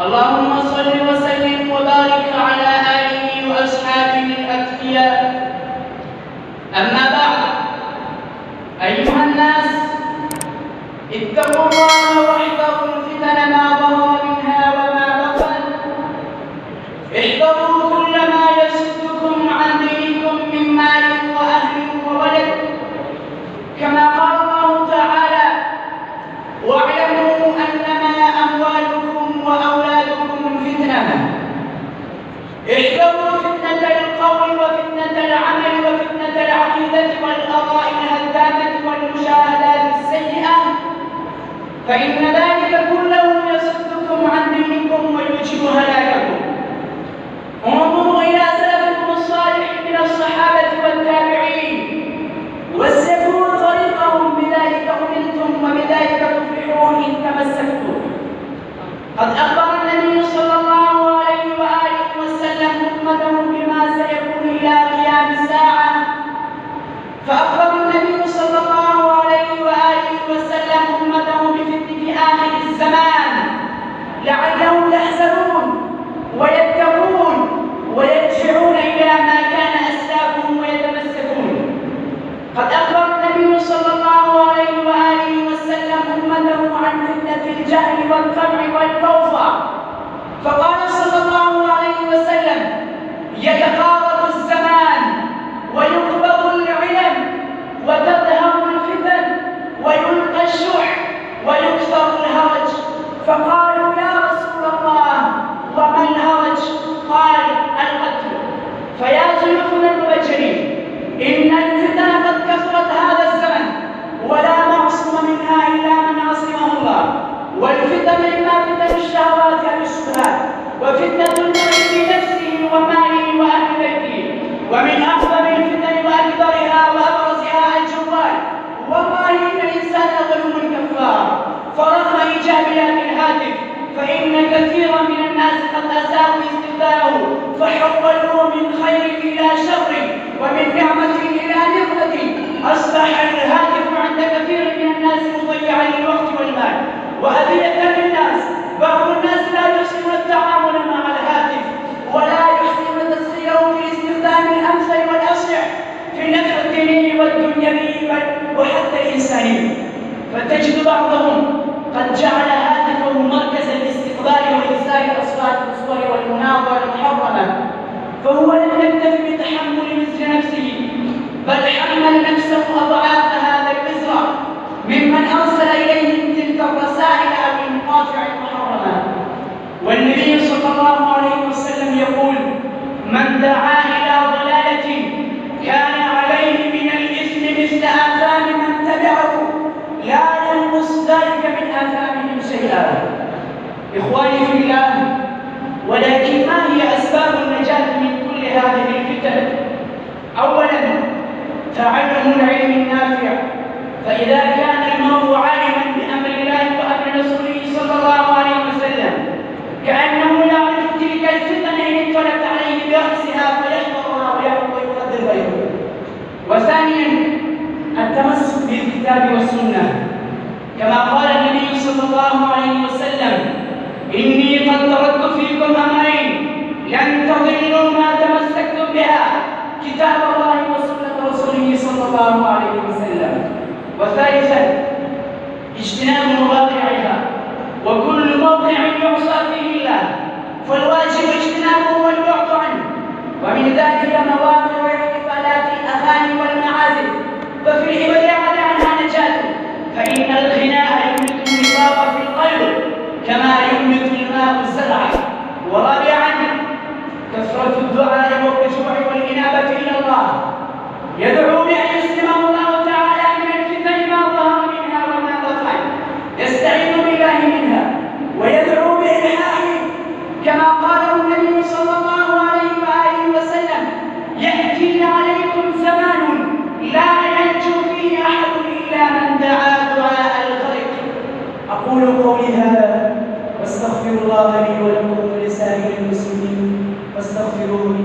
اللهم صل وسلم وبارك على آله وأصحابه الأتقياء. أما بعد، أيها الناس، اتقوا الله واحذروا الفتن ما ظهر منها وما بطن. احذروا كل ما يصدكم عن دينكم من مال وأهل وولد، كما قال الله تعالى: واعلموا أنما أموالكم وأولادكم فتنة. احذروا فتنة القول وفتنة العمل وفتنة العقيدة والآراء الهدامة والمشاهدات السيئة، فإن ذلك كله يصدكم عن دينكم ويوجب هلاككم. انظروا إلى سلفكم الصالح من الصحابة والتابعين واسلكوا طريقهم، بذلك أمرتم وبذلك تفلحون إن تمسكتم. قد أخبر النبي صلى الله عليه وآله وسلم أمته بما سيكون إلى قيام الساعة، فأخبر النبي صلى الله عليه وآله وسلم أمته بفتنة آخر الزمان لعلهم يحذرون ويتقون ويرجعون إلى ما كان أسلافهم ويتمسكون. قد أخبر النبي صلى الله عليه وآله وسلم أمته عن فتنة الجهل والطمع والفوضى، فقال صلى الله عليه وسلم: يتقارب الزمان ويقبض العلم وتظهر الفتن ويلقى الشح ويكثر الهرج. فقالوا: يا رسول الله، وما الهرج؟ قال: القتل. فيا ضيوفنا المبجلين، إن الفتن قد كثرت هذا الزمن، ولا معصوم منها إلا من عصمه الله. والفتن إما فتن الشهوات أو الشبهات، وفتنة المرء في نفسه وماله وأهل بيته. ومن أعظم الفتن وأكبرها وأبرزها الجوال. والله إن الإنسان ظلوم كفار، فرغم إيجابيات الهاتف، فإن كثيرا من الناس قد أساءوا استخدامه فحولوه من خير إلى شر ومن نعمة إلى نقمة. أصبح الهاتف عند كثير من الناس مضيعا للوقت والمال وأذية للناس. بعض الناس لا يحسنون التعامل مع الهاتف ولا يحسنون تسخيره في الاستخدام الأمثل والأصلح في النفع الديني والدنيوي وحتى الإنساني. فتجد بعضهم قد جعل هاتفه مركز الاستقبال وإرسال الأصوات والصور والمناظر المحرمة، فهو لم يكتف بتحمل وزر نفسه، بل حمل نفسه أضعاف هذا الوزر ممن أرسل إليهم تلك الرسائل أو المقاطع المحرمة. والنبي صلى الله عليه وسلم يقول: من دعا إلى ضلالة كان عليه من الإثم مثل آثام من تبعه، لا ينقص ذلك من آثامهم شيئا. إخواني في الله، ولكن ما هي أسباب النجاة من كل هذه الفتن؟ أولاً، تعلم العلم النافع، فإذا كان المرء عالما بأمر الله وأمر رسوله صلى الله عليه وسلم كأنه يعرف تلك الفتن إن اطلعت عليه برأسها فيحضرها ويقدر غيره. وثانياً، التمسك بالكتاب والسنة، كما قال النبي صلى الله عليه وسلم: إني قد تركت فيكم أمرين لن تضلوا ما تمسكتم بها، كتاب الله وسنة رسوله صلى الله عليه وسلم. وثالثا، اجتناب مواقعها، وكل موقع يعصى فيه الله فالواجب اجتنابه والبعد عنه. ومن ذلك مواقع احتفالات الأغاني والمعازف، ففي الابتعاد عنها نجاة، فإن الغناء يملك النفاق في القلب كما يملك الماء الزرع. ورابعا، كثرة الدعاء والرجوع والإنابة إلى الله، يدعو بأن يسلمه الله تعالى من الفتن ما ظهر منها وما بطن، يستعيذ بالله منها ويدعو بإلحاح، كما قاله النبي صلى الله عليه وآله وسلم: يأتي عليكم زمان لا ينجو فيه أحد إلا من دعا دعاء الغرق. أقول قولي هذا واستغفر الله لي ولكم ولسائر المسلمين، فاستغفروه